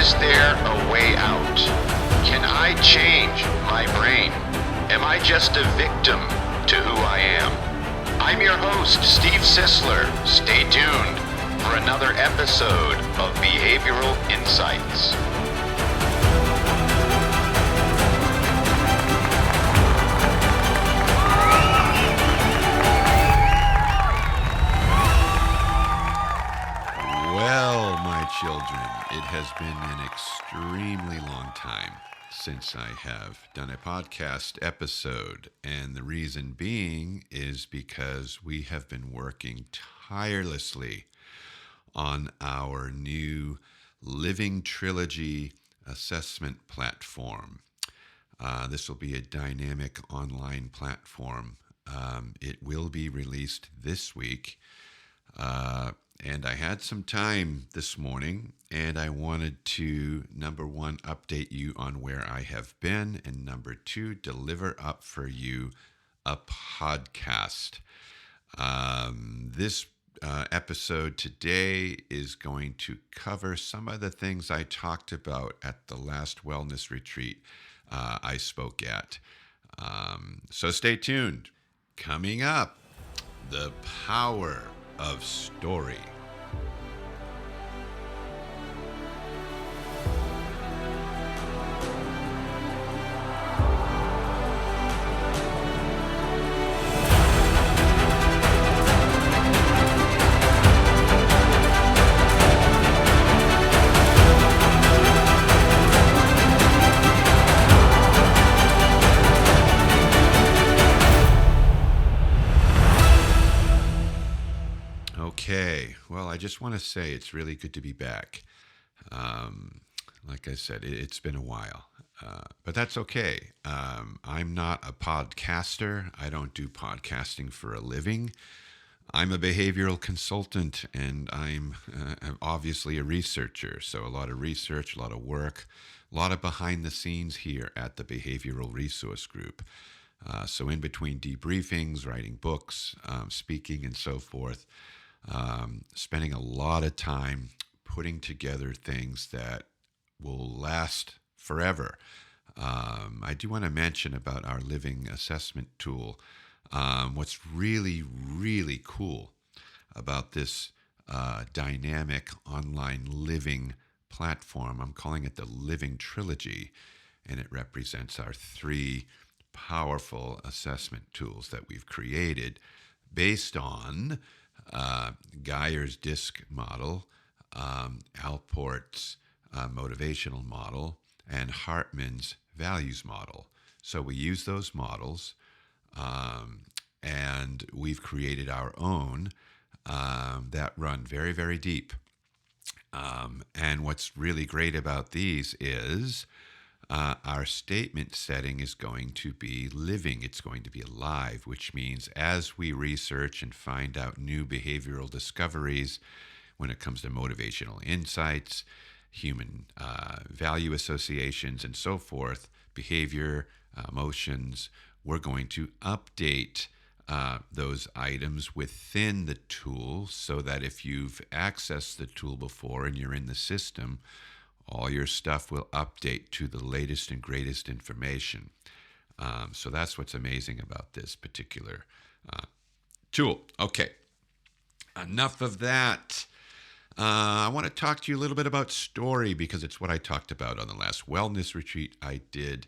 Is there a way out? Can I change my brain? Am I just a victim to who I am? I'm your host, Steve Sisler. Stay tuned for another episode of Behavioral Insights. Well, my children, it has been an extremely long time since I have done a podcast episode, and the reason being is because we have been working tirelessly on our new Living Trilogy assessment platform. This will be a dynamic online platform. It will be released this week. And I had some time this morning, and I wanted to, number one, update you on where I have been, and number two, deliver up for you a podcast. This episode today is going to cover some of the things I talked about at the last wellness retreat I spoke at. So stay tuned. Coming up, the power of story. Okay, well, I just want to say it's really good to be back. Like I said, it's been a while, but that's okay. I'm not a podcaster. I don't do podcasting for a living. I'm a behavioral consultant, and I'm obviously a researcher. So a lot of research, a lot of work, a lot of behind the scenes here at the Behavioral Resource Group. So in between debriefings, writing books, speaking, and so forth, spending a lot of time putting together things that will last forever. I do want to mention about our living assessment tool. What's really, really cool about this dynamic online living platform, I'm calling it the Living Trilogy, and it represents our three powerful assessment tools that we've created based on Geyer's DISC model, Alport's motivational model, and Hartman's values model. So we use those models, and we've created our own that run very, very deep. And what's really great about these is our statement setting is going to be living. It's going to be alive, which means as we research and find out new behavioral discoveries when it comes to motivational insights, human value associations, and so forth, behavior, emotions, we're going to update those items within the tool so that if you've accessed the tool before and you're in the system, all your stuff will update to the latest and greatest information. So that's what's amazing about this particular tool. Okay, enough of that. I want to talk to you a little bit about story because it's what I talked about on the last wellness retreat I did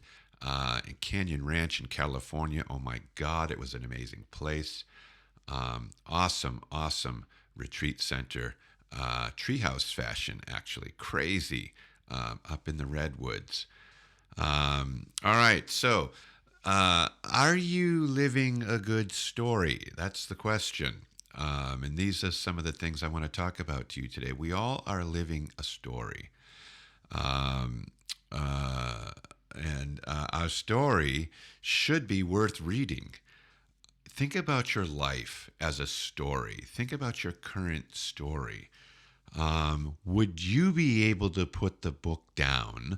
in Canyon Ranch in California. Oh my God, it was an amazing place. Awesome retreat center. Treehouse fashion, actually. Crazy. Up in the redwoods. All right, so are you living a good story? That's the question. And these are some of the things I want to talk about to you today. We all are living a story. And our story should be worth reading. Think about your life as a story. Think about your current story. Would you be able to put the book down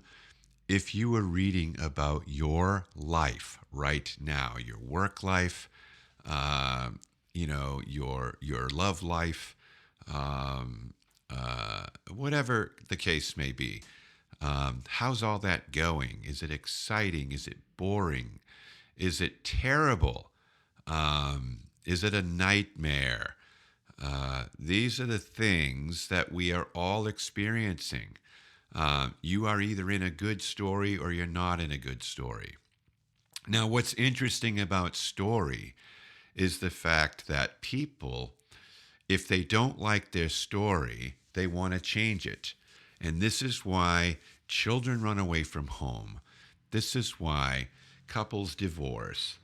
if you were reading about your life right now, your work life, your love life, whatever the case may be? How's all that going? Is it exciting? Is it boring? Is it terrible? Is it a nightmare? These are the things that we are all experiencing. You are either in a good story or you're not in a good story. Now, what's interesting about story is the fact that people, if they don't like their story, they want to change it. And this is why children run away from home. This is why couples divorce.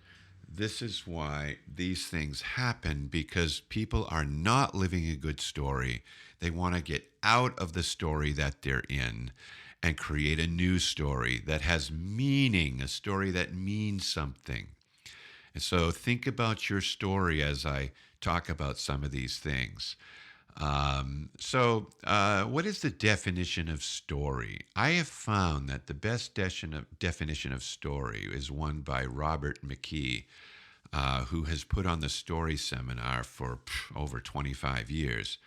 This is why these things happen, because people are not living a good story. They want to get out of the story that they're in and create a new story that has meaning, a story that means something. And so think about your story as I talk about some of these things. What is the definition of story? I have found that the best definition of story is one by Robert McKee, who has put on the Story Seminar for over 25 years.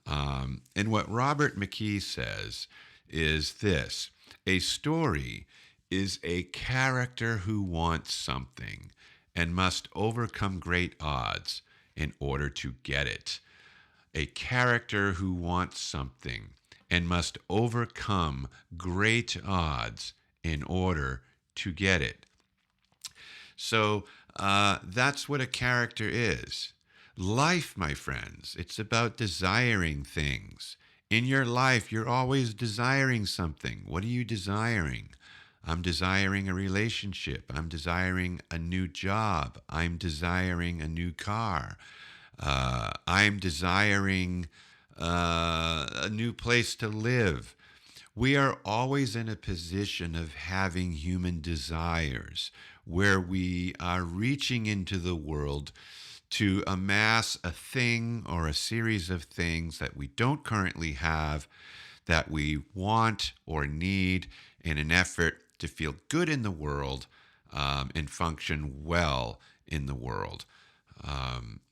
And what Robert McKee says is this: a story is a character who wants something and must overcome great odds in order to get it. A character who wants something and must overcome great odds in order to get it. So that's what a character is. Life, my friends, it's about desiring things. In your life, you're always desiring something. What are you desiring? I'm desiring a relationship. I'm desiring a new job. I'm desiring a new car. I'm desiring a new place to live. We are always in a position of having human desires where we are reaching into the world to amass a thing or a series of things that we don't currently have, that we want or need in an effort to feel good in the world and function well in the world.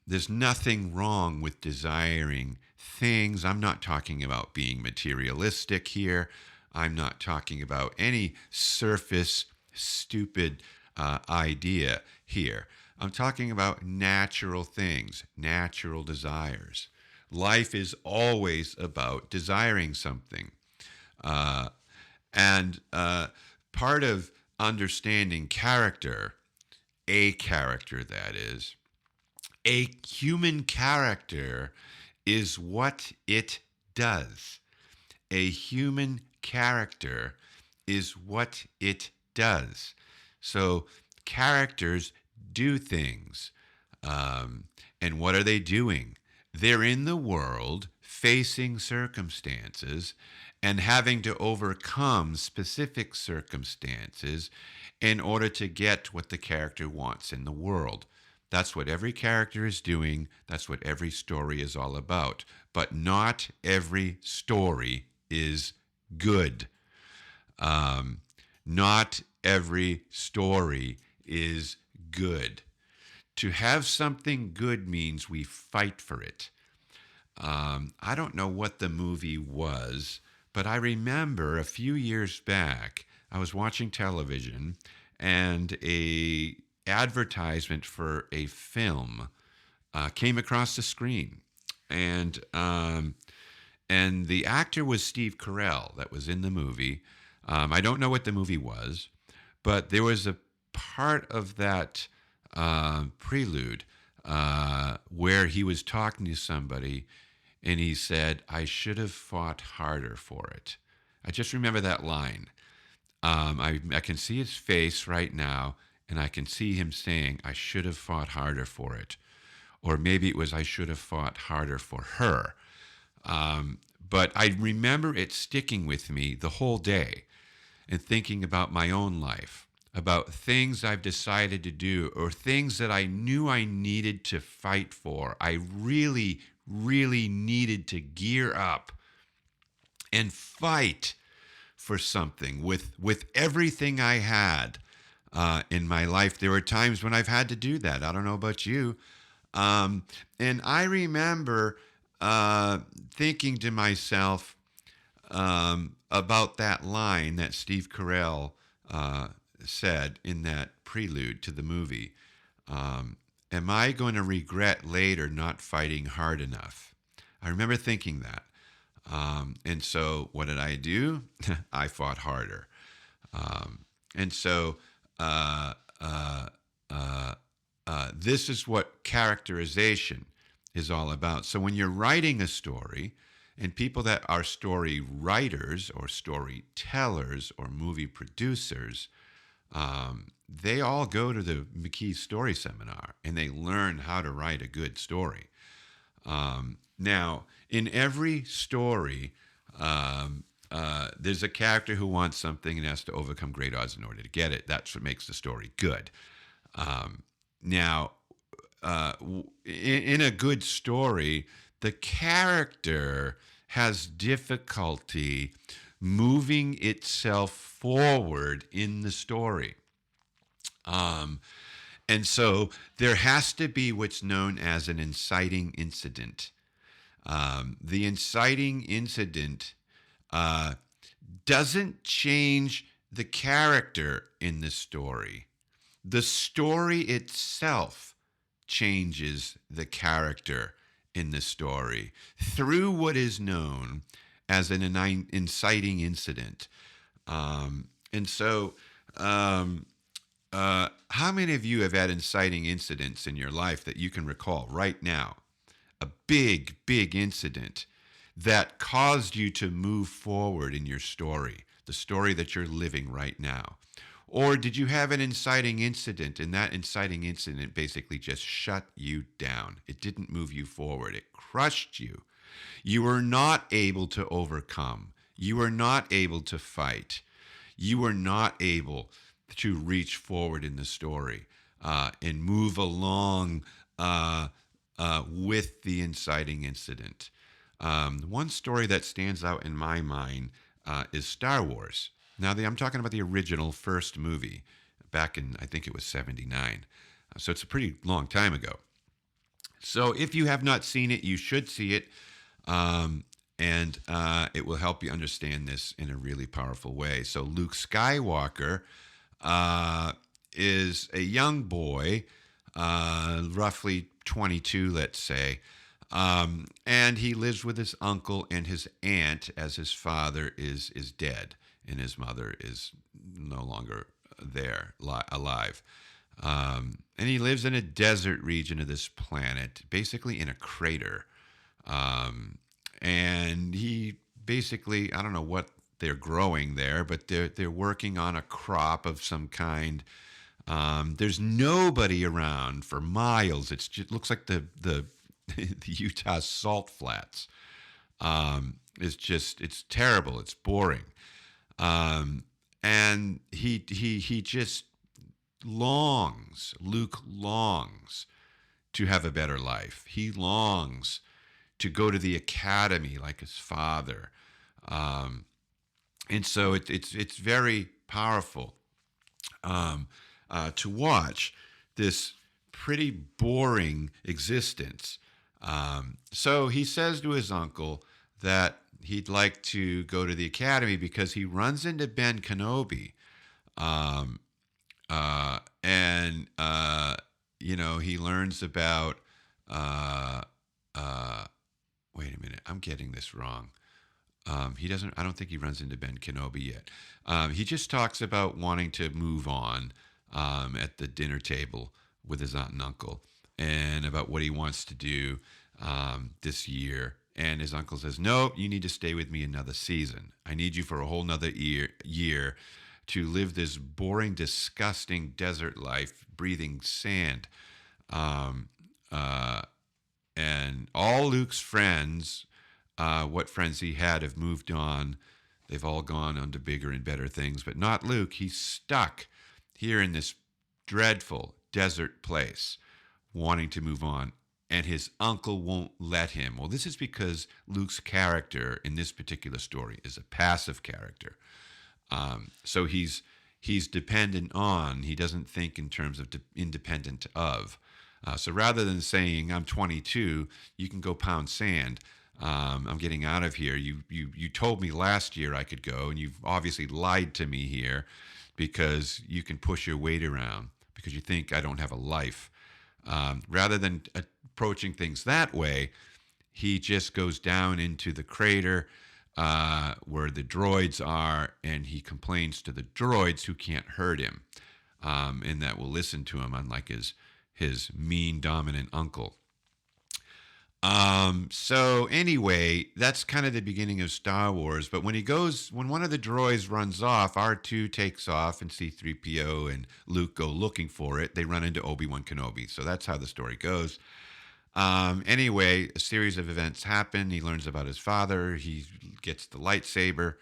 There's nothing wrong with desiring things. I'm not talking about being materialistic here. I'm not talking about any surface, stupid idea here. I'm talking about natural things, natural desires. Life is always about desiring something. And part of understanding character, a character that is, a human character is what it does. A human character is what it does. So characters do things. And what are they doing? They're in the world facing circumstances and having to overcome specific circumstances in order to get what the character wants in the world. That's what every character is doing. That's what every story is all about. But not every story is good. Not every story is good. To have something good means we fight for it. I don't know what the movie was, but I remember a few years back, I was watching television and a advertisement for a film came across the screen, and the actor was Steve Carell that was in the movie. I don't know what the movie was, but there was a part of that prelude where he was talking to somebody, and he said, "I should have fought harder for it." I just remember that line. I can see his face right now, and I can see him saying, "I should have fought harder for it." Or maybe it was, "I should have fought harder for her." But I remember it sticking with me the whole day and thinking about my own life, about things I've decided to do or things that I knew I needed to fight for. I really, really needed to gear up and fight for something with everything I had in my life. There were times when I've had to do that. I don't know about you. And I remember thinking to myself, about that line that Steve Carell said in that prelude to the movie. Am I going to regret later not fighting hard enough? I remember thinking that. And so what did I do? I fought harder. And so uh, uh, uh, this is what characterization is all about. So when you're writing a story, and people that are story writers or storytellers or movie producers, they all go to the McKee Story Seminar and they learn how to write a good story. Now, in every story, there's a character who wants something and has to overcome great odds in order to get it. That's what makes the story good. Now, in a good story, the character has difficulty moving itself forward in the story. And so there has to be what's known as an inciting incident. The inciting incident doesn't change the character in the story. The story itself changes the character in the story through what is known as an inciting incident. And so, how many of you have had inciting incidents in your life that you can recall right now? A big, big incident that caused you to move forward in your story, the story that you're living right now. Or did you have an inciting incident and that inciting incident basically just shut you down? It didn't move you forward. It crushed you. You were not able to overcome. You were not able to fight. You were not able to reach forward in the story and move along with the inciting incident. One story that stands out in my mind is Star Wars. Now, I'm talking about the original first movie back in, I think it was 79. So it's a pretty long time ago. So if you have not seen it, you should see it. And it will help you understand this in a really powerful way. So Luke Skywalker is a young boy, roughly 22, let's say. And he lives with his uncle and his aunt as his father is dead and his mother is no longer there, alive. And he lives in a desert region of this planet, basically in a crater. And he basically, I don't know what they're growing there, but they're working on a crop of some kind. There's nobody around for miles. It looks like the Utah salt flats. It's terrible. It's boring. And he just Luke longs to have a better life. He longs to go to the academy like his father. And so it's very powerful to watch this pretty boring existence. So he says to his uncle that he'd like to go to the academy because he runs into Ben Kenobi. He learns about, wait a minute, I'm getting this wrong. I don't think he runs into Ben Kenobi yet. He just talks about wanting to move on at the dinner table with his aunt and uncle and about what he wants to do this year. And his uncle says, no, you need to stay with me another season. I need you for a whole nother year to live this boring, disgusting desert life, breathing sand. And all Luke's friends, what friends he had, have moved on. They've all gone on to bigger and better things, but not Luke. He's stuck here in this dreadful desert place, wanting to move on. And his uncle won't let him. Well, this is because Luke's character in this particular story is a passive character. So he's dependent on. He doesn't think in terms of independent of. So rather than saying I'm 22, you can go pound sand. I'm getting out of here. You told me last year I could go, and you've obviously lied to me here because you can push your weight around because you think I don't have a life. Rather than approaching things that way, he just goes down into the crater where the droids are, and he complains to the droids who can't hurt him, and that will listen to him, unlike his mean, dominant uncle. So anyway, that's kind of the beginning of Star Wars. But when one of the droids runs off, R2 takes off, and C-3PO and Luke go looking for it. They run into Obi-Wan Kenobi. So that's how the story goes. Anyway, a series of events happen. He learns about his father. He gets the lightsaber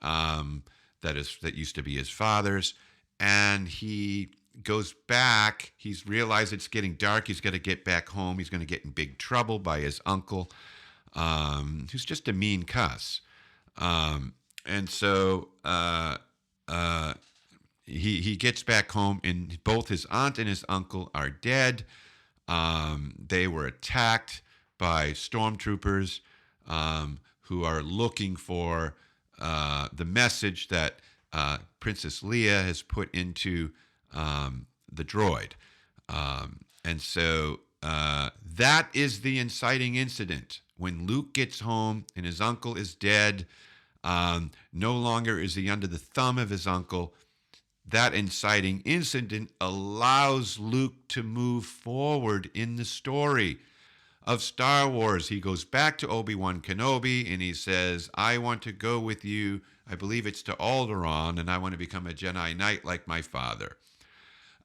that used to be his father's, and he goes back. He's realized it's getting dark. He's got to get back home. He's going to get in big trouble by his uncle, who's just a mean cuss. And so he gets back home, and both his aunt and his uncle are dead. They were attacked by stormtroopers who are looking for the message that Princess Leia has put into the droid. And so that is the inciting incident. When Luke gets home and his uncle is dead, no longer is he under the thumb of his uncle. That inciting incident allows Luke to move forward in the story of Star Wars. He goes back to Obi-Wan Kenobi and he says, I want to go with you. I believe it's to Alderaan, and I want to become a Jedi Knight like my father.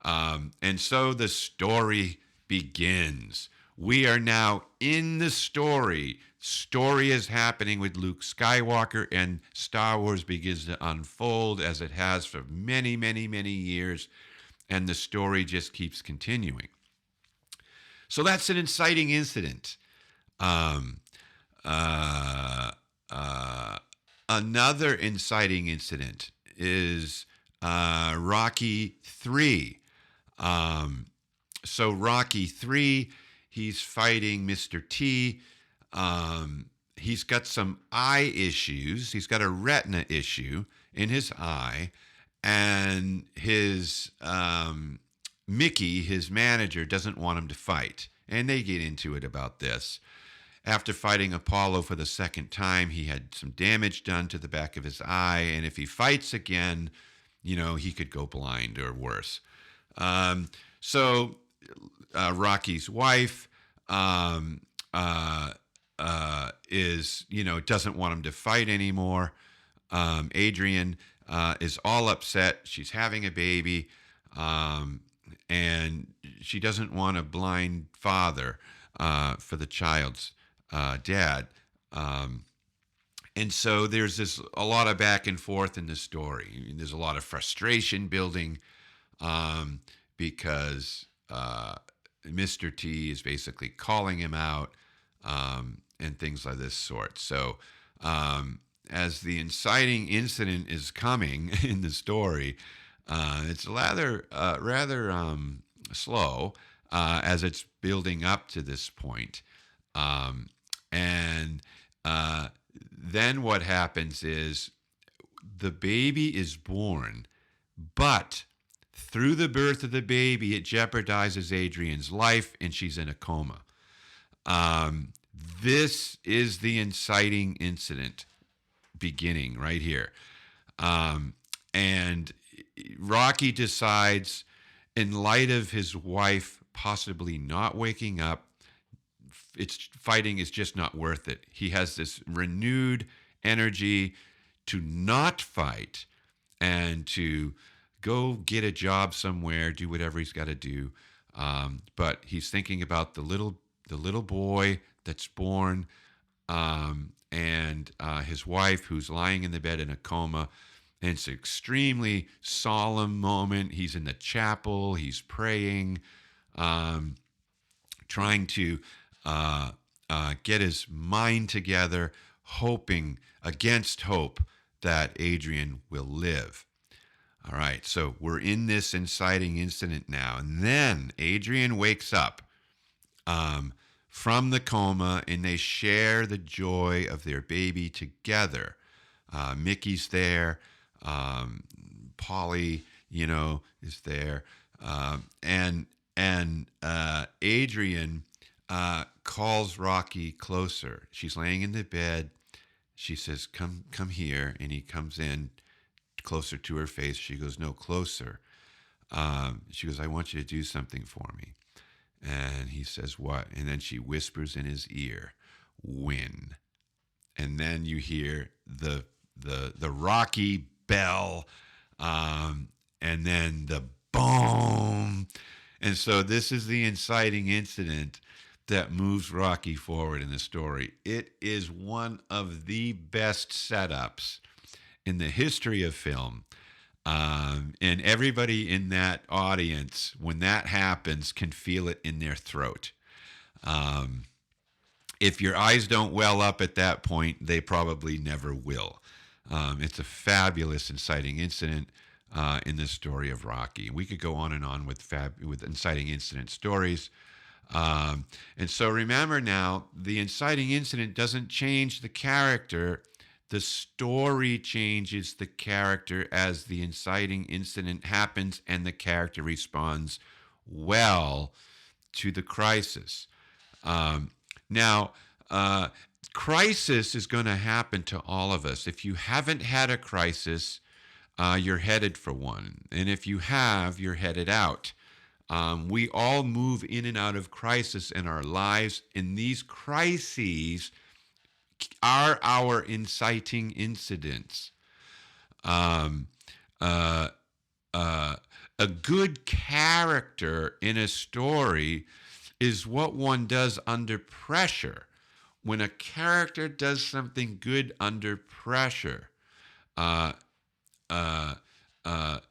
And so the story begins. We are now in the story. Story is happening with Luke Skywalker, and Star Wars begins to unfold as it has for many, many, many years, and the story just keeps continuing. So that's an inciting incident. Another inciting incident is Rocky 3. So Rocky 3, he's fighting Mr. T. He's got some eye issues. He's got a retina issue in his eye, and his Mickey, his manager, doesn't want him to fight. And they get into it about this. After fighting Apollo for the second time, he had some damage done to the back of his eye, and if he fights again, he could go blind or worse. So Rocky's wife is, doesn't want him to fight anymore. Adrian is all upset. She's having a baby, and she doesn't want a blind father for the child's dad. And so there's a lot of back and forth in the story. There's a lot of frustration building because Mr. T is basically calling him out and things like this sort. So as the inciting incident is coming in the story, it's rather slow as it's building up to this point. And then what happens is the baby is born, but through the birth of the baby, it jeopardizes Adrian's life, and she's in a coma. This is the inciting incident beginning right here. And Rocky decides, in light of his wife possibly not waking up, fighting is just not worth it. He has this renewed energy to not fight and to go get a job somewhere, do whatever he's got to do. But he's thinking about the little boy that's born, and his wife who's lying in the bed in a coma. And it's an extremely solemn moment. He's in the chapel. He's praying, trying to get his mind together, hoping against hope that Adrian will live. All right, so we're in this inciting incident now. And then Adrian wakes up from the coma, and they share the joy of their baby together. Mickey's there, Polly, is there, and Adrian calls Rocky closer. She's laying in the bed. She says, "Come here," and he comes in closer to her face. She goes, "No, closer." She goes, "I want you to do something for me." And he says, "What?" And then she whispers in his ear, "Win." And then you hear the Rocky bell, and then the boom. And so this is the inciting incident that moves Rocky forward in the story. It is one of the best setups in the history of film. And everybody in that audience, when that happens, can feel it in their throat. If your eyes don't well up at that point, they probably never will. It's a fabulous inciting incident in the story of Rocky. We could go on and on with inciting incident stories. And so remember now, the inciting incident doesn't change the character. The story changes the character as the inciting incident happens and the character responds well to the crisis. Now, crisis is going to happen to all of us. If you haven't had a crisis, you're headed for one. And if you have, you're headed out. We all move in and out of crisis in our lives, and these crises are our inciting incidents. A good character in a story is what one does under pressure. When a character does something good under pressure,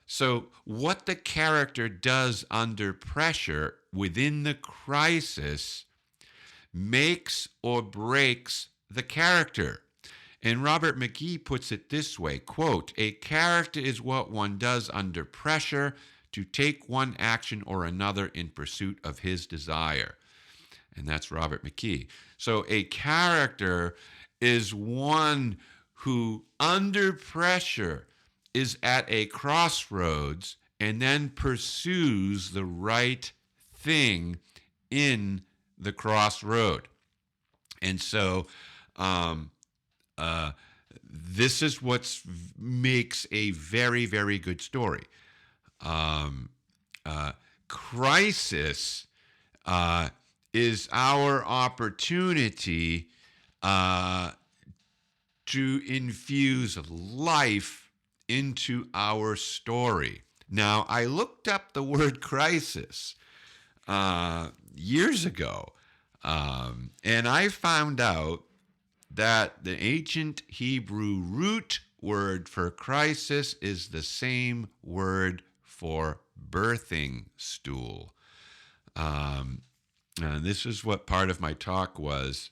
so what the character does under pressure within the crisis makes or breaks the character. And Robert McGee puts it this way, quote, "A character is what one does under pressure to take one action or another in pursuit of his desire." And that's Robert McGee. So a character is one who, under pressure, is at a crossroads and then pursues the right thing in the crossroad. And so this is what makes a very, very good story. Crisis is our opportunity to infuse life into our story. Now, I looked up the word crisis years ago, and I found out that the ancient Hebrew root word for crisis is the same word for birthing stool. And this is what part of my talk was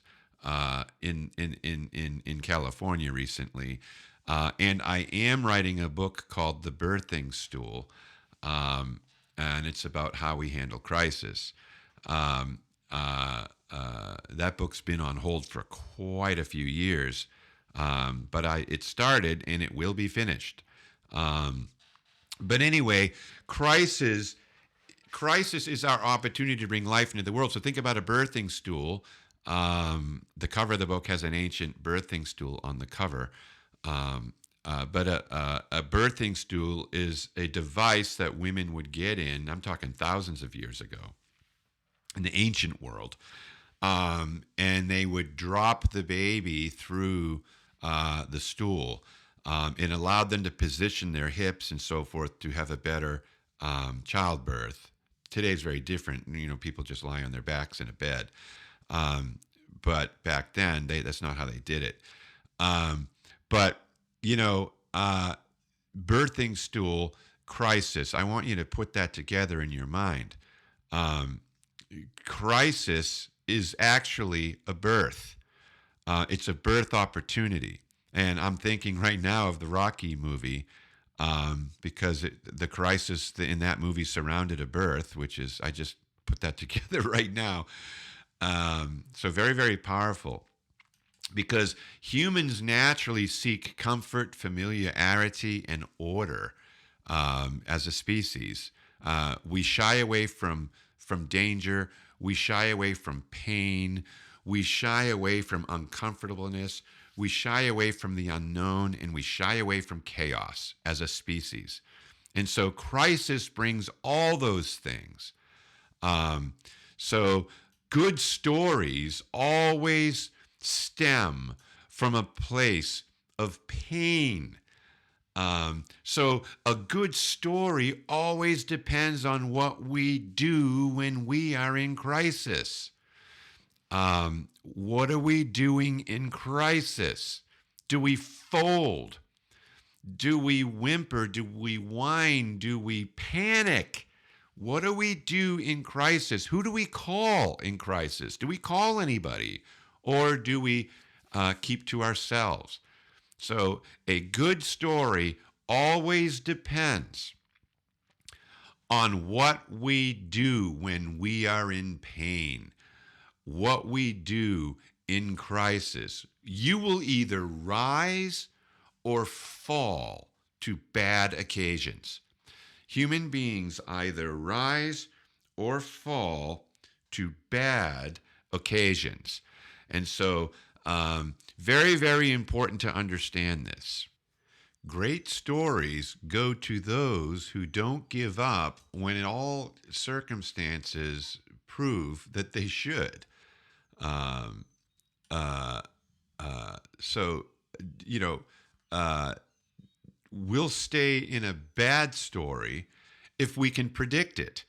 in California recently. And I am writing a book called The Birthing Stool, and it's about how we handle crisis. That book's been on hold for quite a few years, but it started and it will be finished. But anyway, crisis is our opportunity to bring life into the world. So think about a birthing stool. The cover of the book has an ancient birthing stool on the cover. But a birthing stool is a device that women would get in, I'm talking thousands of years ago, in the ancient world. And they would drop the baby through the stool. It allowed them to position their hips and so forth to have a better childbirth. Today's very different. People just lie on their backs in a bed. But back then, that's not how they did it. But birthing stool, crisis, I want you to put that together in your mind. Crisis is actually a birth. It's a birth opportunity. And I'm thinking right now of the Rocky movie, because the crisis in that movie surrounded a birth, which is, I just put that together right now. So very, very powerful, because humans naturally seek comfort, familiarity, and order as a species. We shy away from danger. We shy away from pain. We shy away from uncomfortableness. We shy away from the unknown, and we shy away from chaos as a species. And so crisis brings all those things. Um, so good stories always stem from a place of pain. So a good story always depends on what we do when we are in crisis. What are we doing in crisis? Do we fold? Do we whimper? Do we whine? Do we panic? What do we do in crisis? Who do we call in crisis? Do we call anybody? Or do we keep to ourselves? So, a good story always depends on what we do when we are in pain, what we do in crisis. You will either rise or fall to bad occasions. Human beings either rise or fall to bad occasions. And so, very, very important to understand this. Great stories go to those who don't give up when all circumstances prove that they should. Um, uh, so, you know, uh, we'll stay in a bad story if we can predict it.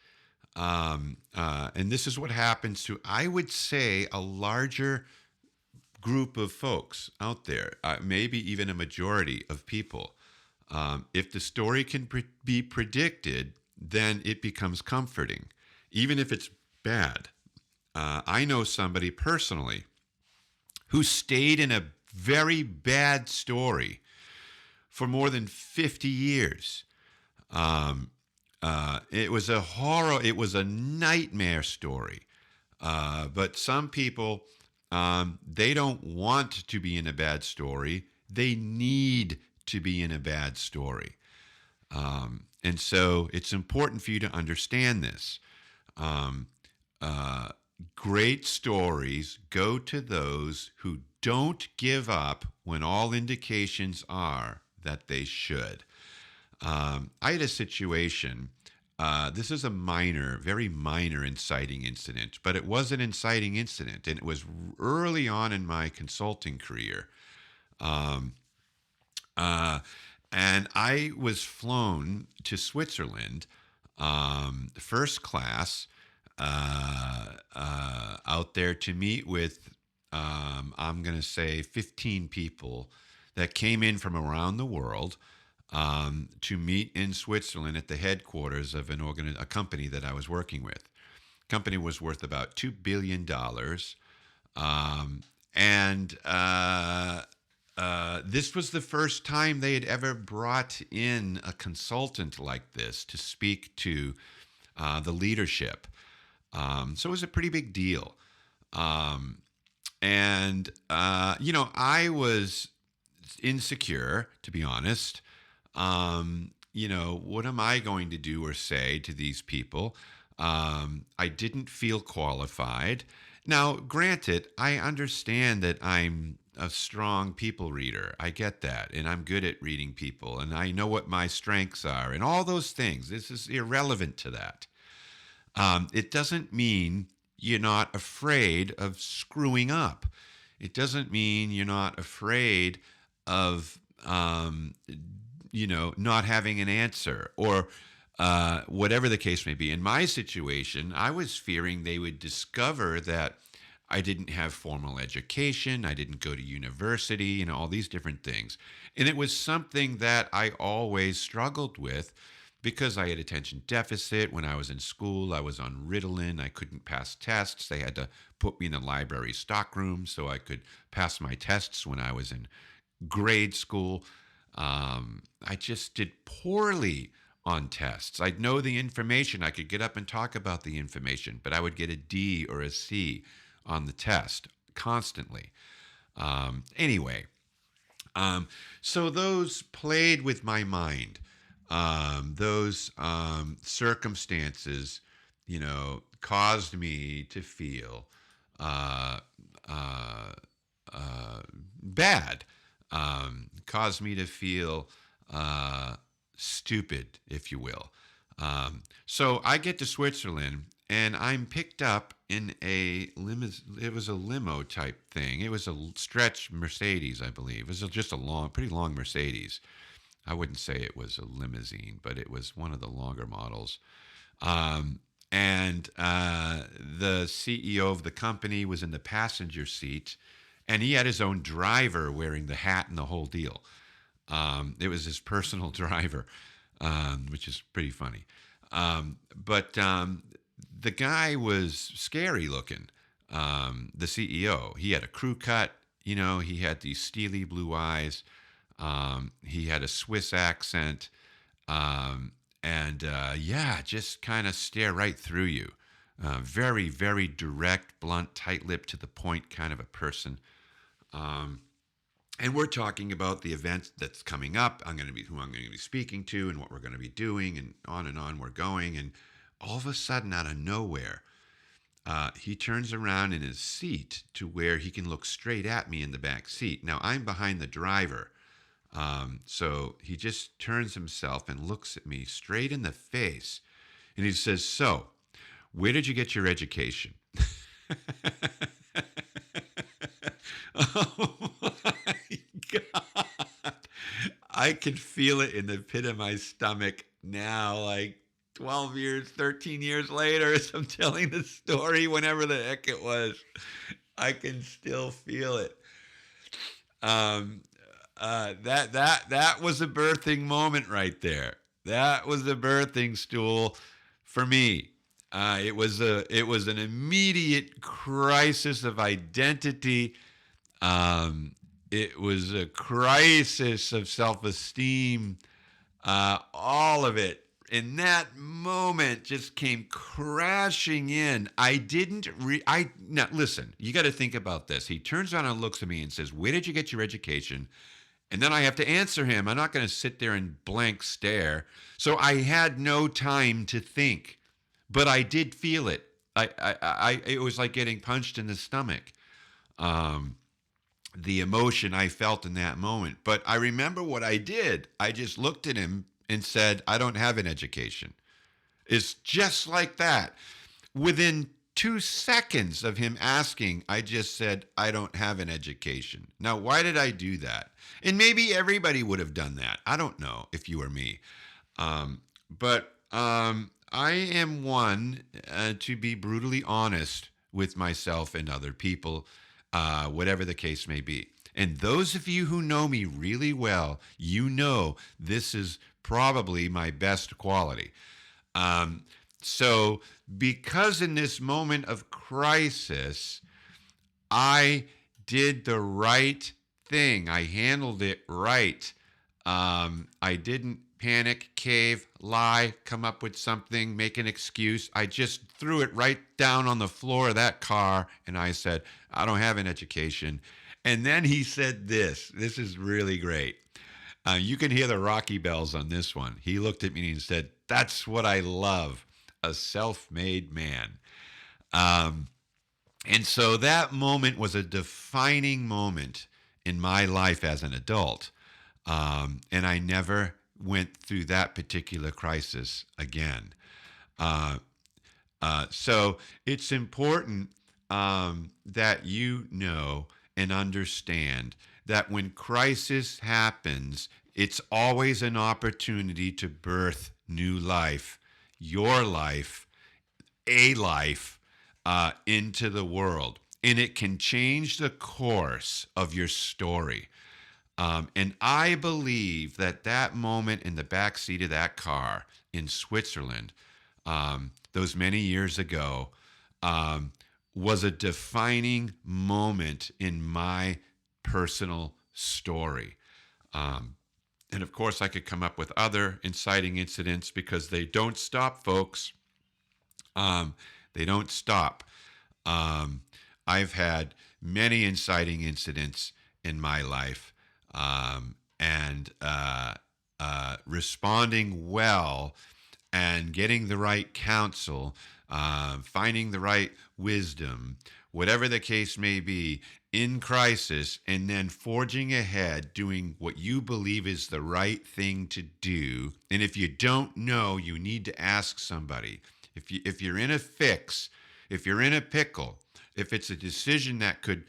And this is what happens to, I would say, a larger group of folks out there, maybe even a majority of people. If the story can be predicted, then it becomes comforting, even if it's bad. I know somebody personally who stayed in a very bad story for more than 50 years. It was a horror, it was a nightmare story. But some people, they don't want to be in a bad story. They need to be in a bad story. And so it's important for you to understand this. Um, uh, Great stories go to those who don't give up when all indications are that they should. I had a situation. This is a minor, very minor inciting incident, but it was an inciting incident, and it was early on in my consulting career. Um, uh, and I was flown to Switzerland, first class, out there to meet with, I'm going to say, 15 people that came in from around the world, to meet in Switzerland at the headquarters of a company that I was working with. The company was worth about $2 billion. And this was the first time they had ever brought in a consultant like this to speak to the leadership. So it was a pretty big deal. I was insecure, to be honest. What am I going to do or say to these people? I didn't feel qualified. Now, granted, I understand that I'm a strong people reader. I get that. And I'm good at reading people. And I know what my strengths are and all those things. This is irrelevant to that. It doesn't mean you're not afraid of screwing up. It doesn't mean you're not afraid of, not having an answer, or whatever the case may be. In my situation, I was fearing they would discover that I didn't have formal education, I didn't go to university, all these different things. And it was something that I always struggled with because I had attention deficit. When I was in school, I was on Ritalin. I couldn't pass tests. They had to put me in the library stockroom so I could pass my tests when I was in grade school. I just did poorly on tests. I'd know the information. I could get up and talk about the information, but I would get a D or a C on the test constantly. Anyway, so those played with my mind. Those circumstances, caused me to feel uh, uh, bad, caused me to feel stupid, if you will. So I get to Switzerland and I'm picked up in a limo. It was a limo type thing. It was a stretch Mercedes, I believe. It was just a pretty long Mercedes. I wouldn't say it was a limousine, but it was one of the longer models. And the CEO of the company was in the passenger seat, and he had his own driver wearing the hat and the whole deal. It was his personal driver, which is pretty funny. But the guy was scary looking. The CEO, he had a crew cut. He had these steely blue eyes. He had a Swiss accent. And just kind of stare right through you. Very, very direct, blunt, tight-lipped, to the point kind of a person. And we're talking about the event that's coming up. Who I'm going to be speaking to, and what we're going to be doing, and on we're going. And all of a sudden, out of nowhere, he turns around in his seat to where he can look straight at me in the back seat. Now, I'm behind the driver. So he just turns himself and looks at me straight in the face. And he says, "So, where did you get your education?" Oh my God. I can feel it in the pit of my stomach now, like 12 years, 13 years later, as I'm telling the story, whenever the heck it was. I can still feel it. That was a birthing moment right there. That was the birthing stool for me. It was an immediate crisis of identity. It was a crisis of self-esteem. All of it in that moment just came crashing in. Now listen, you got to think about this. He turns around and looks at me and says, "Where did you get your education?" And then I have to answer him. I'm not going to sit there and blank stare. So I had no time to think, but I did feel it. It was like getting punched in the stomach. The emotion I felt in that moment. But I remember what I did. I just looked at him and said, "I don't have an education." It's just like that. Within 2 seconds of him asking, I just said, "I don't have an education." Now, why did I do that? And maybe everybody would have done that. I don't know if you or me. But I am one to be brutally honest with myself and other people, whatever the case may be. And those of you who know me really well, this is probably my best quality. So because in this moment of crisis, I did the right thing. I handled it right. I didn't panic, cave, lie, come up with something, make an excuse. I just threw it right down on the floor of that car and I said, "I don't have an education." And then he said this. This is really great. You can hear the Rocky bells on this one. He looked at me and said, "That's what I love, a self-made man." And so that moment was a defining moment in my life as an adult. And I never went through that particular crisis again. So it's important that you know and understand that when crisis happens, it's always an opportunity to birth new life, your life, a life, into the world. And it can change the course of your story. And I believe that moment in the back seat of that car in Switzerland, those many years ago, was a defining moment in my personal story. And of course, I could come up with other inciting incidents because they don't stop, folks. They don't stop. I've had many inciting incidents in my life, and responding well and getting the right counsel, finding the right wisdom, whatever the case may be, in crisis, and then forging ahead, doing what you believe is the right thing to do. And if you don't know, you need to ask somebody. If you're in a fix, if you're in a pickle, if it's a decision that could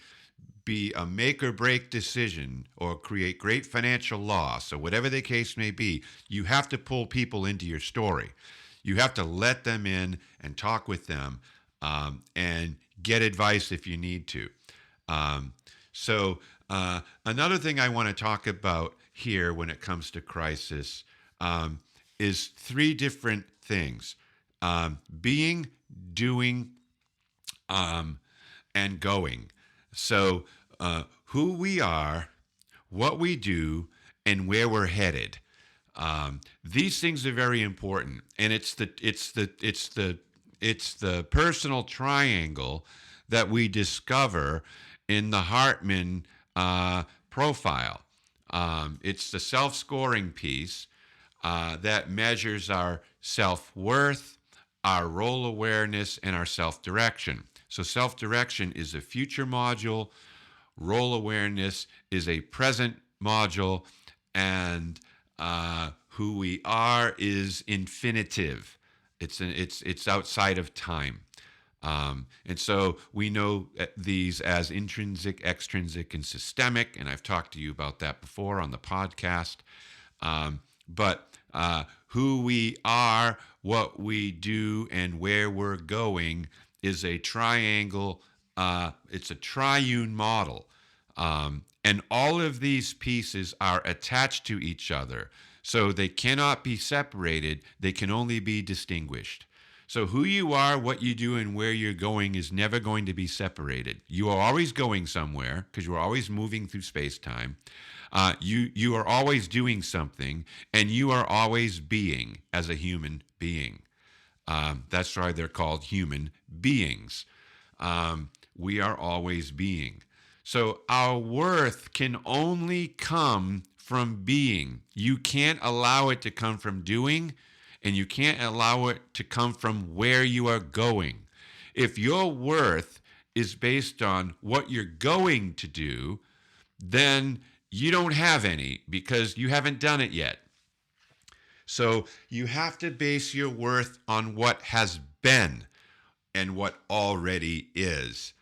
be a make or break decision or create great financial loss or whatever the case may be, you have to pull people into your story. You have to let them in and talk with them, and get advice if you need to. Another thing I want to talk about here when it comes to crisis, is three different things: being, doing, and going. So, who we are, what we do, and where we're headed. These things are very important, and it's the personal triangle that we discover in the Hartman profile. It's the self-scoring piece that measures our self-worth, our role awareness, and our self-direction. So self-direction is a future module, role awareness is a present module, and who we are is infinitive. It's outside of time. And so we know these as intrinsic, extrinsic, and systemic, and I've talked to you about that before on the podcast. But who we are, what we do, and where we're going is a triangle. It's a triune model. And all of these pieces are attached to each other. So they cannot be separated. They can only be distinguished. So who you are, what you do, and where you're going is never going to be separated. You are always going somewhere because you're always moving through space-time. You are always doing something, and you are always being as a human being. That's why they're called human beings. We are always being. So our worth can only come from being. You can't allow it to come from doing, and you can't allow it to come from where you are going. If your worth is based on what you're going to do, then you don't have any because you haven't done it yet. So you have to base your worth on what has been and what already is.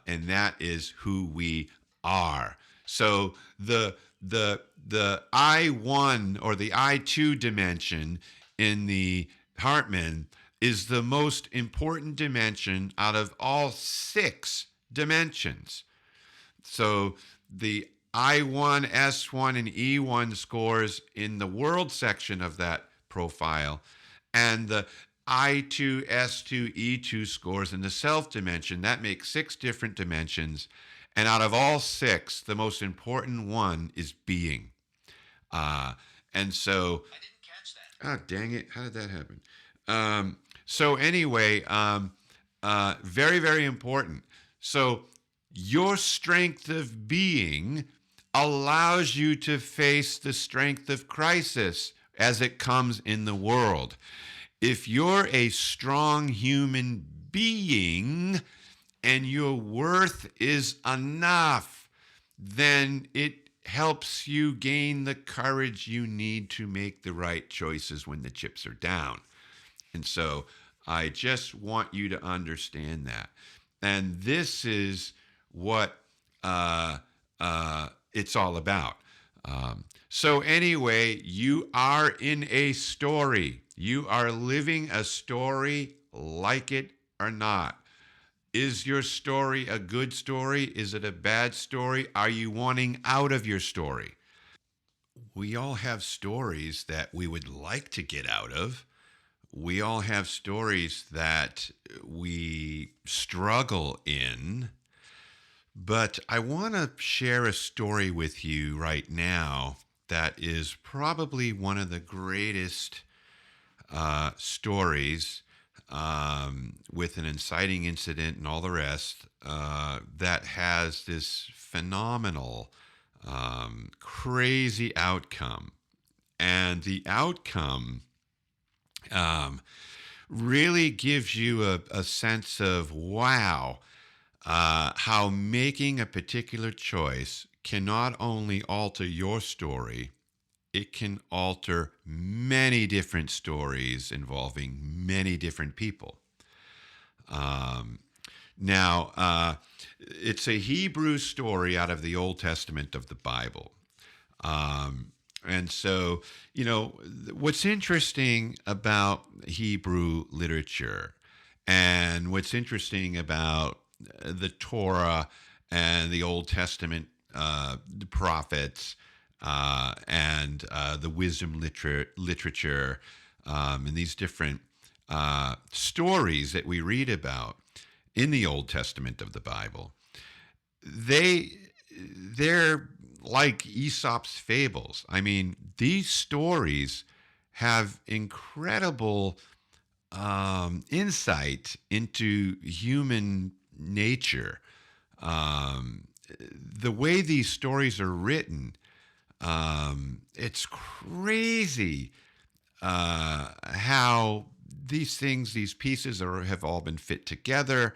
And that is who we are. So the I1 or the I2 dimension in the Hartman is the most important dimension out of all 6 dimensions. So the I1, S1, and E1 scores in the world section of that profile, and the I2, S2, E2 scores in the self dimension. That makes 6 different dimensions. And out of all 6, the most important one is being. And so, I didn't catch that. Oh, dang it. How did that happen? So anyway, very, very important. So your strength of being allows you to face the strength of crisis as it comes in the world. If you're a strong human being and your worth is enough, then it helps you gain the courage you need to make the right choices when the chips are down. And so I just want you to understand that. And this is what it's all about. So anyway, you are in a story. You are living a story, like it or not. Is your story a good story? Is it a bad story? Are you wanting out of your story? We all have stories that we would like to get out of. We all have stories that we struggle in. But I want to share a story with you right now that is probably one of the greatest stories with an inciting incident and all the rest, that has this phenomenal, crazy outcome. And the outcome really gives you a sense of, wow, how making a particular choice can not only alter your story, it can alter many different stories involving many different people. Um, now, it's a Hebrew story out of the Old Testament of the Bible. And so, what's interesting about Hebrew literature and what's interesting about the Torah and the Old Testament, the prophets, and the wisdom literature, and these different stories that we read about in the Old Testament of the Bible, they're like Aesop's fables. I mean, these stories have incredible insight into human nature. The way these stories are written, it's crazy how these pieces have all been fit together,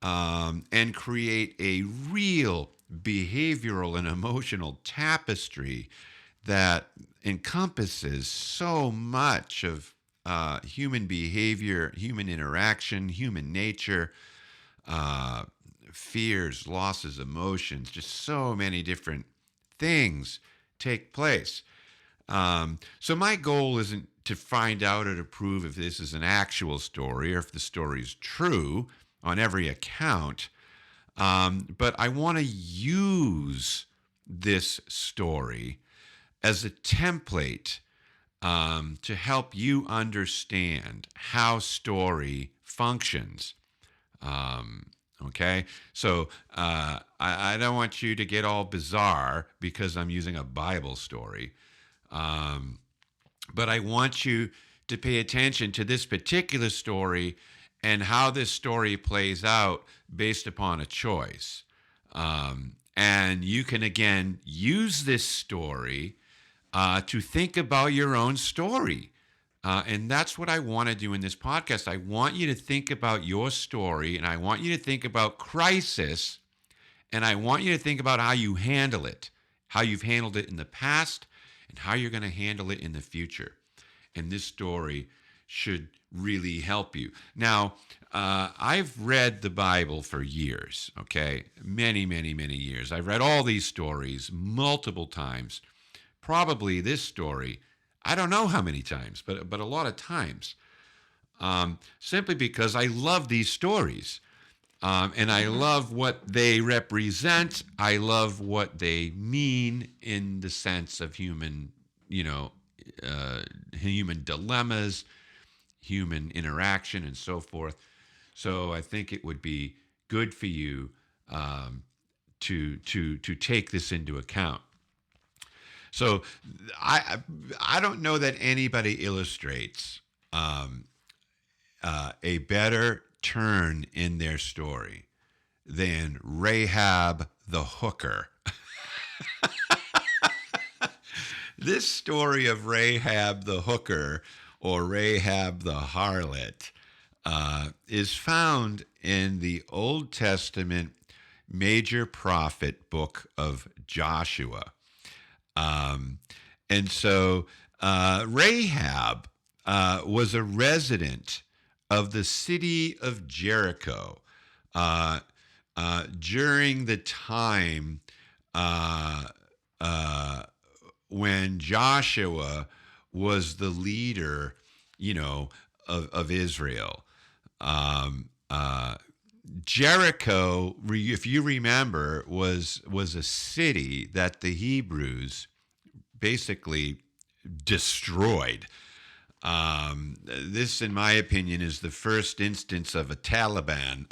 and create a real behavioral and emotional tapestry that encompasses so much of human behavior, human interaction, human nature, fears, losses, emotions, just so many different things take place. So my goal isn't to find out or to prove if this is an actual story or if the story is true on every account. But I want to use this story as a template to help you understand how story functions. Okay, so I don't want you to get all bizarre because I'm using a Bible story. But I want you to pay attention to this particular story and how this story plays out based upon a choice. And you can, again, use this story to think about your own story. And that's what I want to do in this podcast. I want you to think about your story, and I want you to think about crisis, and I want you to think about how you handle it, how you've handled it in the past, and how you're going to handle it in the future. And this story should really help you. Now, I've read the Bible for years, okay? Many, many, many years. I've read all these stories multiple times. Probably this story, I don't know how many times, but a lot of times. Simply because I love these stories. And I love what they represent. I love what they mean in the sense of human, human dilemmas, human interaction, and so forth. So I think it would be good for you to take this into account. So I don't know that anybody illustrates a better turn in their story than Rahab the hooker. This story of Rahab the hooker, or Rahab the harlot, is found in the Old Testament major prophet book of Joshua. And so Rahab was a resident of the city of Jericho during the time when Joshua was the leader, of Israel. Jericho, if you remember, was a city that the Hebrews basically destroyed. This, in my opinion, is the first instance of a Taliban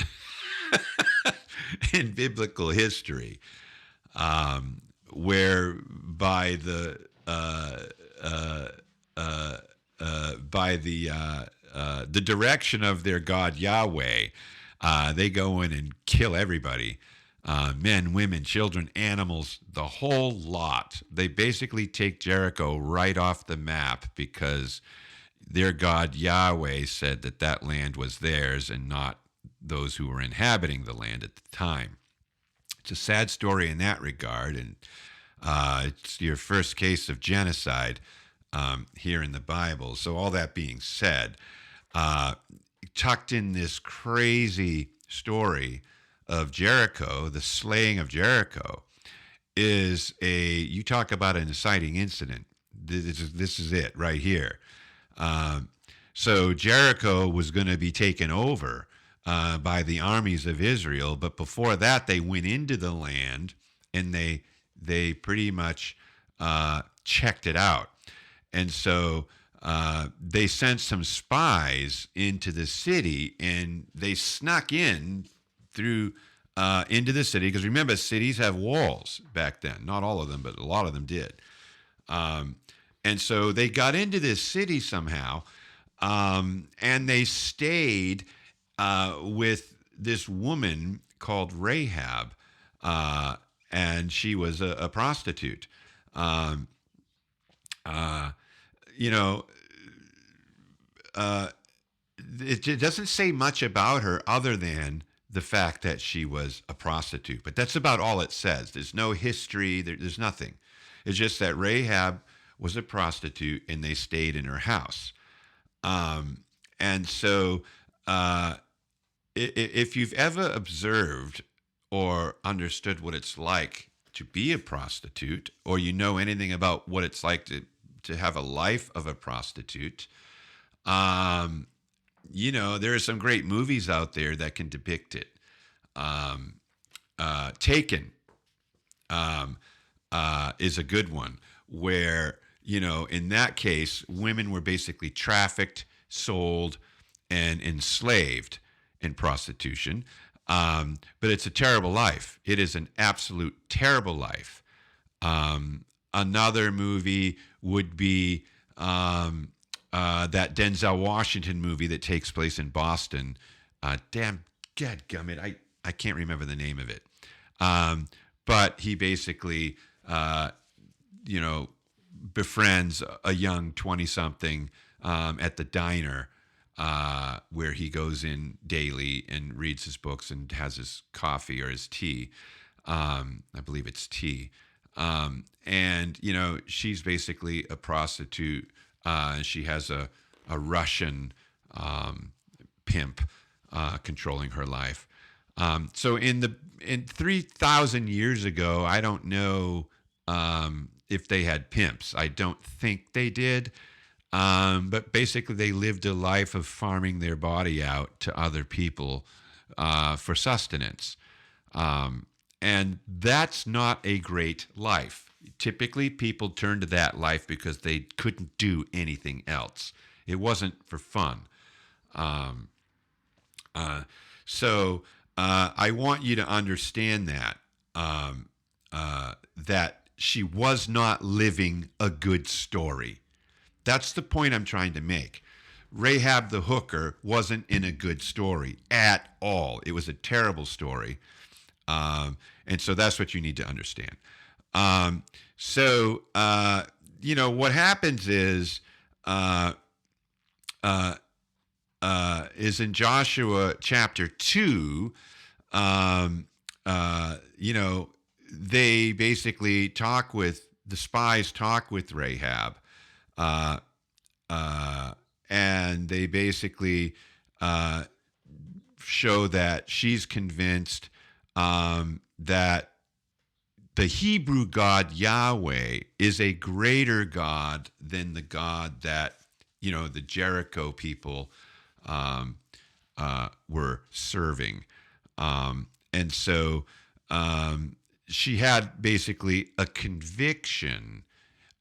in biblical history, whereby the the direction of their god Yahweh. They go in and kill everybody. Men, women, children, animals, the whole lot. They basically take Jericho right off the map because their God Yahweh said that that land was theirs and not those who were inhabiting the land at the time. It's a sad story in that regard, and it's your first case of genocide here in the Bible. So all that being said, tucked in this crazy story of Jericho, the slaying of Jericho, is you talk about an inciting incident. This is it right here. So Jericho was going to be taken over by the armies of Israel, but before that, they went into the land and they pretty much checked it out. And so they sent some spies into the city, and they snuck in through into the city, because remember, cities have walls back then. Not all of them, but a lot of them did. And so they got into this city somehow, and they stayed with this woman called Rahab, and she was a prostitute. You know, it doesn't say much about her other than the fact that she was a prostitute. But that's about all it says. There's no history. There's nothing. It's just that Rahab was a prostitute and they stayed in her house. And so if you've ever observed or understood what it's like to be a prostitute, or you know anything about what it's like to have a life of a prostitute, you know, there are some great movies out there that can depict it. Taken is a good one, where, you know, in that case, women were basically trafficked, sold, and enslaved in prostitution. But it's a terrible life. It is an absolute terrible life. Another movie would be that Denzel Washington movie that takes place in Boston. Dadgummit, I can't remember the name of it. But he basically, you know, befriends a young 20-something at the diner, where he goes in daily and reads his books and has his coffee or his tea. I believe it's tea. And, you know, she's basically a prostitute. She has a Russian pimp controlling her life. So in 3,000 years ago, I don't know if they had pimps. I don't think they did. But basically, they lived a life of farming their body out to other people for sustenance. And that's not a great life. Typically, people turn to that life because they couldn't do anything else. It wasn't for fun. So I want you to understand that she was not living a good story. That's the point I'm trying to make. Rahab the hooker wasn't in a good story at all. It was a terrible story. And so that's what you need to understand. You know, what happens is in Joshua chapter 2, you know, they basically the spies talk with Rahab, and they basically show that she's convinced that the Hebrew God Yahweh is a greater God than the God that, you know, the Jericho people were serving. And so she had basically a conviction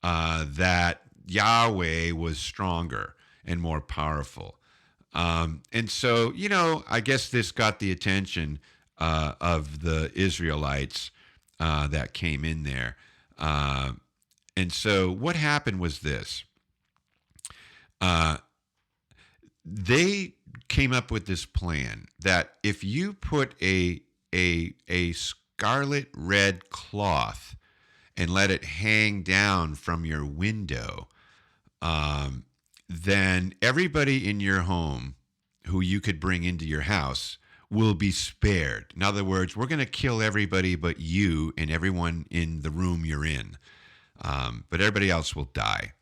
that Yahweh was stronger and more powerful. And so, you know, I guess this got the attention of the Israelites that came in there. And so what happened was this. Uh, they came up with this plan that if you put a scarlet red cloth and let it hang down from your window, um, then everybody in your home who you could bring into your house will be spared. In other words, we're going to kill everybody but you and everyone in the room you're in, but everybody else will die.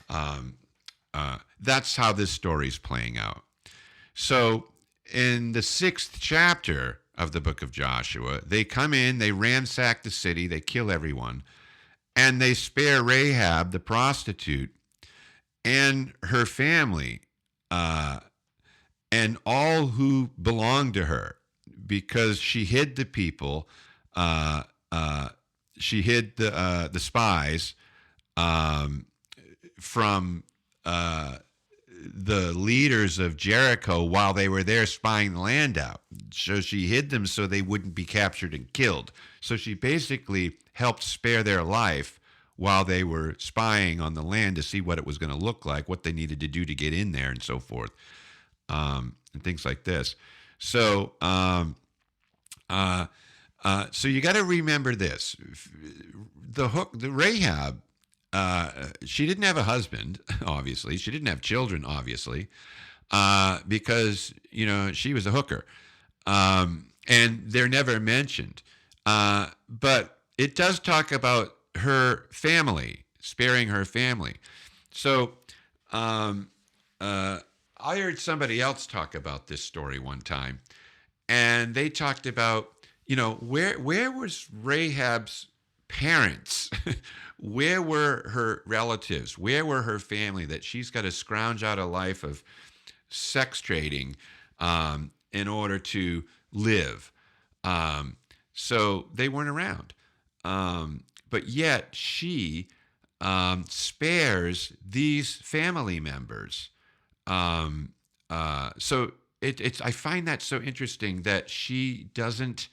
Um, that's how this story's playing out. So, in the 6th chapter of the book of Joshua, they come in, they ransack the city, they kill everyone, and they spare Rahab, the prostitute, and her family, and all who belonged to her, because she hid the people, uh, she hid the spies from the leaders of Jericho while they were there spying the land out. So she hid them so they wouldn't be captured and killed. So she basically helped spare their life while they were spying on the land to see what it was going to look like, what they needed to do to get in there, and so forth, and things like this. So, so you got to remember this: the Rahab. She didn't have a husband, obviously. She didn't have children, obviously, because she was a hooker, and they're never mentioned. But it does talk about her family, sparing her family. So I heard somebody else talk about this story one time, and they talked about, where was Rahab's parents? Where were her relatives? Where were her family that she's got to scrounge out a life of sex trading in order to live? So they weren't around. But yet she spares these family members. So it's I find that so interesting that she doesn't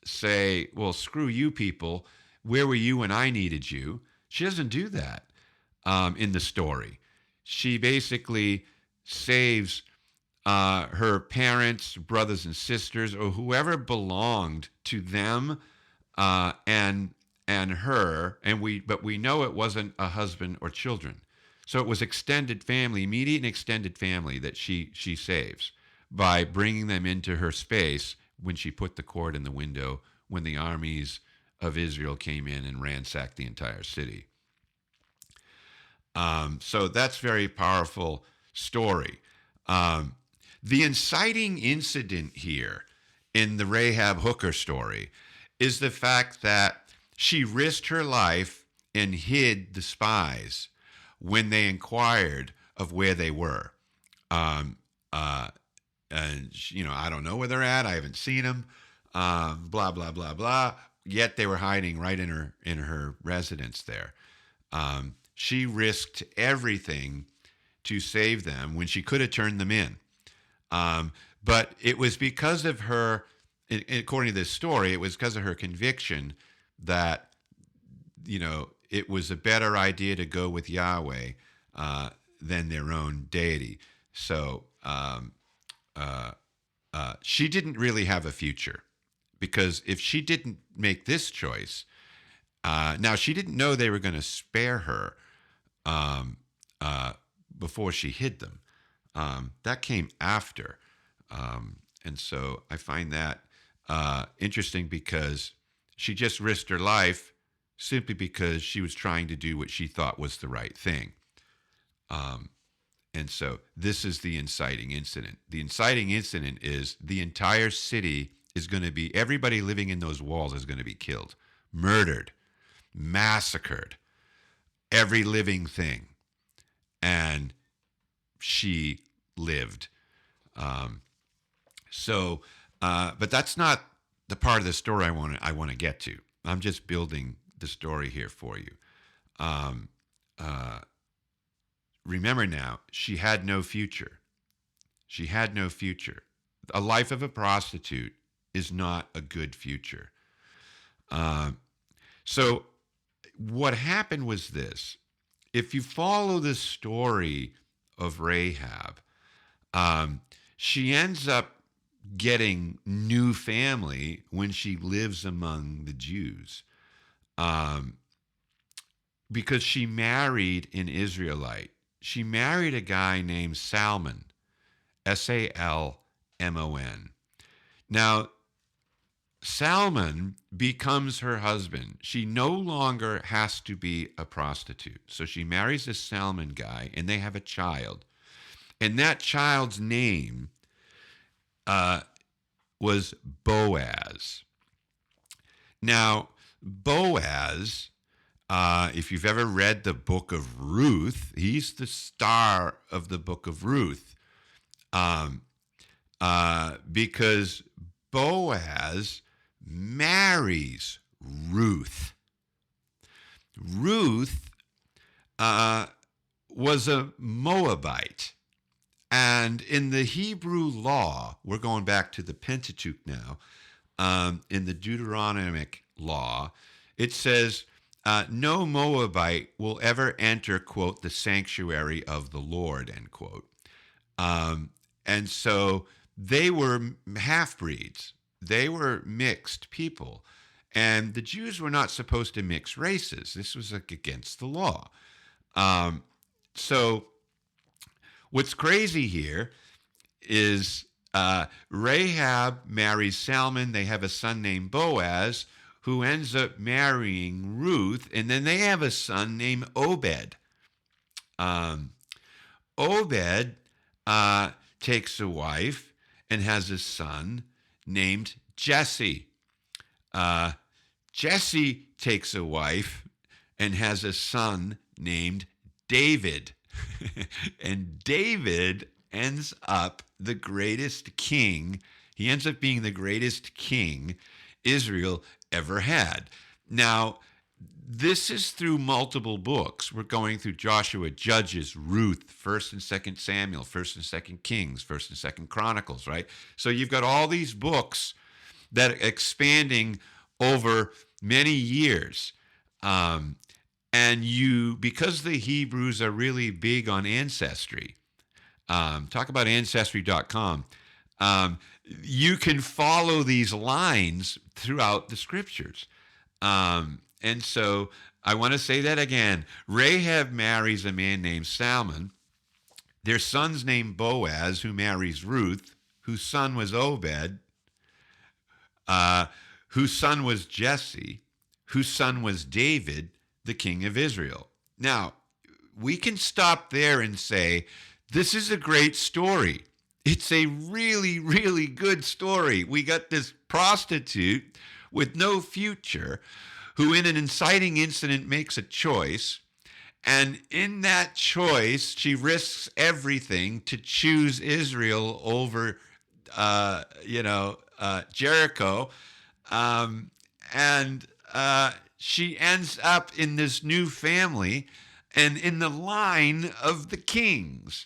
say, well, screw you people. Where were you when I needed you? She doesn't do that in the story. She basically saves her parents, brothers and sisters, or whoever belonged to them and her. But we know it wasn't a husband or children. So it was extended family, immediate and extended family that she saves by bringing them into her space when she put the cord in the window when the armies of Israel came in and ransacked the entire city. So that's a very powerful story. The inciting incident here in the Rahab hooker story is the fact that she risked her life and hid the spies when they inquired of where they were. And I don't know where they're at. I haven't seen them. Blah blah blah blah. Yet they were hiding right in her residence there. She risked everything to save them when she could have turned them in. But it was because of her, according to this story, it was because of her conviction that, it was a better idea to go with Yahweh than their own deity. So she didn't really have a future. Because if she didn't make this choice, now she didn't know they were going to spare her before she hid them. That came after. And so I find that interesting because she just risked her life simply because she was trying to do what she thought was the right thing. And so this is the inciting incident. The inciting incident is the entire city is going to be, everybody living in those walls is going to be killed, murdered, massacred, every living thing. And she lived. But that's not the part of the story I want to get to. I'm just building the story here for you. Remember now, she had no future. She had no future. A life of a prostitute is not a good future. So what happened was this. if you follow the story of Rahab, she ends up getting new family when she lives among the Jews, because she married an Israelite. She married a guy named Salmon, Salmon. Now, Salmon becomes her husband. She no longer has to be a prostitute. So she marries this Salmon guy, and they have a child. And that child's name was Boaz. Now, Boaz, if you've ever read the book of Ruth, he's the star of the book of Ruth, because Boaz marries Ruth. Ruth was a Moabite. And in the Hebrew law, we're going back to the Pentateuch now, in the Deuteronomic law, it says, no Moabite will ever enter, quote, the sanctuary of the Lord, end quote. And so they were half-breeds. They were mixed people. And the Jews were not supposed to mix races. This was against the law. So what's crazy here is Rahab marries Salmon. They have a son named Boaz, who ends up marrying Ruth, and then they have a son named Obed. Obed takes a wife and has a son named Jesse. Jesse takes a wife and has a son named David. And David ends up the greatest king. He ends up being the greatest king Israel ever had. Now, this is through multiple books. We're going through Joshua, Judges, Ruth, 1st and 2nd Samuel, 1st and 2nd Kings, 1st and 2nd Chronicles, right? So you've got all these books that are expanding over many years. And because the Hebrews are really big on ancestry, talk about Ancestry.com, you can follow these lines throughout the scriptures. And so I want to say that again. Rahab marries a man named Salmon. Their son's named Boaz, who marries Ruth, whose son was Obed, whose son was Jesse, whose son was David, the king of Israel. Now, we can stop there and say, this is a great story. It's a really, really good story. We got this prostitute with no future who in an inciting incident makes a choice. And in that choice, she risks everything to choose Israel over, Jericho. She ends up in this new family and in the line of the kings.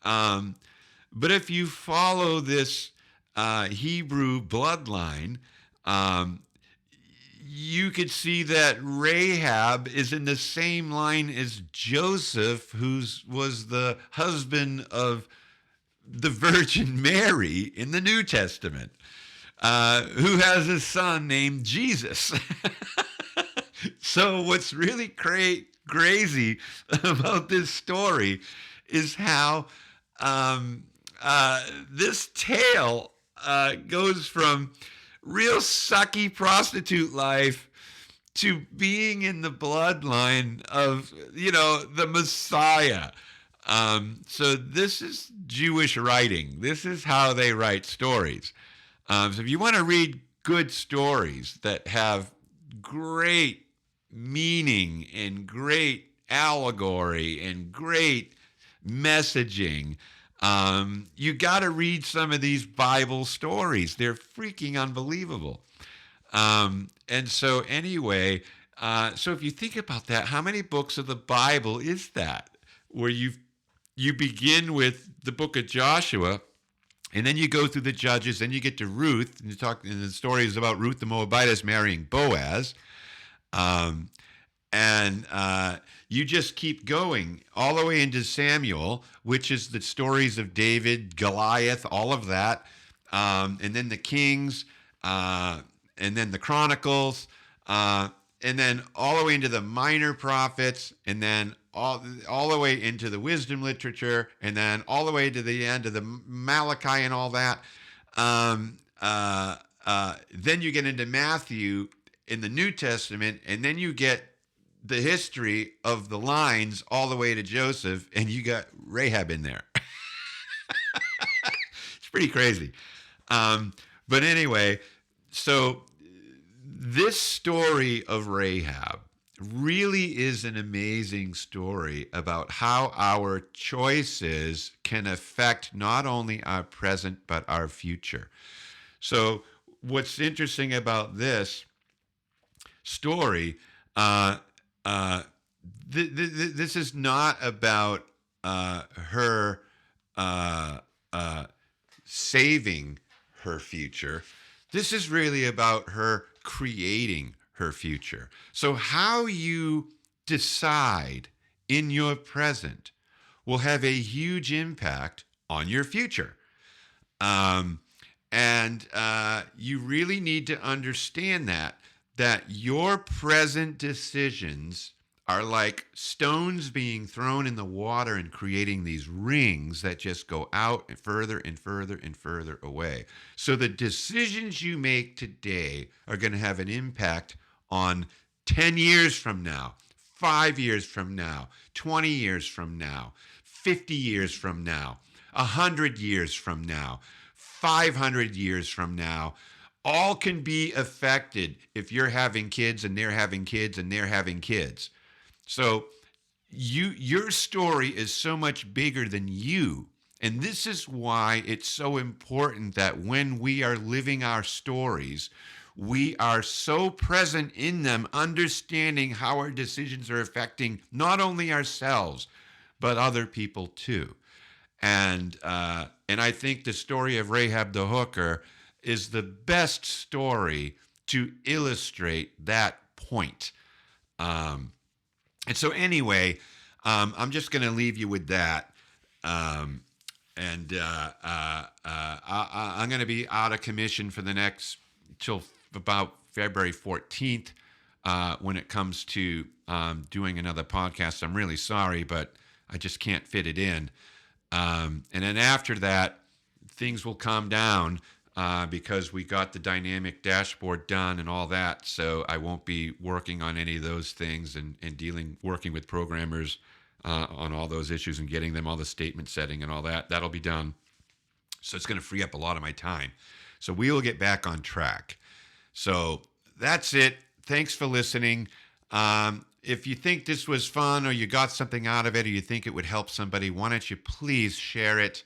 But if you follow this Hebrew bloodline, you could see that Rahab is in the same line as Joseph, who was the husband of the Virgin Mary in the New Testament, who has a son named Jesus. So what's really crazy about this story is how this tale goes from real sucky prostitute life to being in the bloodline of, the Messiah. So this is Jewish writing. This is how they write stories. So if you want to read good stories that have great meaning and great allegory and great messaging, you got to read some of these Bible stories. They're freaking unbelievable. And so anyway, so if you think about that, how many books of the Bible is that? Where you begin with the book of Joshua, and then you go through the Judges, then you get to Ruth, and and the story is about Ruth the Moabitess marrying Boaz. And you just keep going all the way into Samuel, which is the stories of David, Goliath, all of that. And then the Kings, and then the Chronicles, and then all the way into the minor prophets, and then all the way into the wisdom literature, and then all the way to the end of the Malachi and all that. Then you get into Matthew in the New Testament, and then you get the history of the lines all the way to Joseph, and you got Rahab in there. It's pretty crazy. But anyway, so this story of Rahab really is an amazing story about how our choices can affect not only our present, but our future. So what's interesting about this story, this is not about her saving her future. This is really about her creating her future. So how you decide in your present will have a huge impact on your future. And you really need to understand that your present decisions are like stones being thrown in the water and creating these rings that just go out and further and further and further away. So the decisions you make today are going to have an impact on 10 years from now, 5 years from now, 20 years from now, 50 years from now, 100 years from now, 500 years from now. All can be affected if you're having kids and they're having kids and they're having kids. So your story is so much bigger than you. And this is why it's so important that when we are living our stories, we are so present in them, understanding how our decisions are affecting not only ourselves, but other people too. And I think the story of Rahab the hooker is the best story to illustrate that point. And so anyway, I'm just going to leave you with that. I'm going to be out of commission for the next till about February 14th when it comes to doing another podcast. I'm really sorry, but I just can't fit it in. And then after that, things will calm down because we got the dynamic dashboard done and all that. So I won't be working on any of those things and working with programmers on all those issues and getting them all the statement setting and all that. That'll be done. So it's going to free up a lot of my time. So we will get back on track. So that's it. Thanks for listening. If you think this was fun or you got something out of it or you think it would help somebody, why don't you please share it?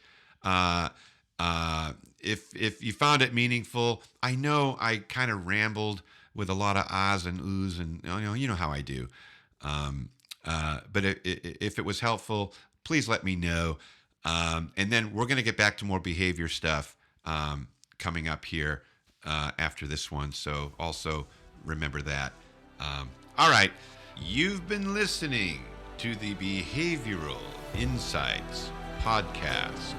If you found it meaningful, I know I kind of rambled with a lot of ahs and oohs, and you know how I do. But if it was helpful, please let me know. And then we're going to get back to more behavior stuff coming up here after this one. So also remember that. All right. You've been listening to the Behavioral Insights Podcast.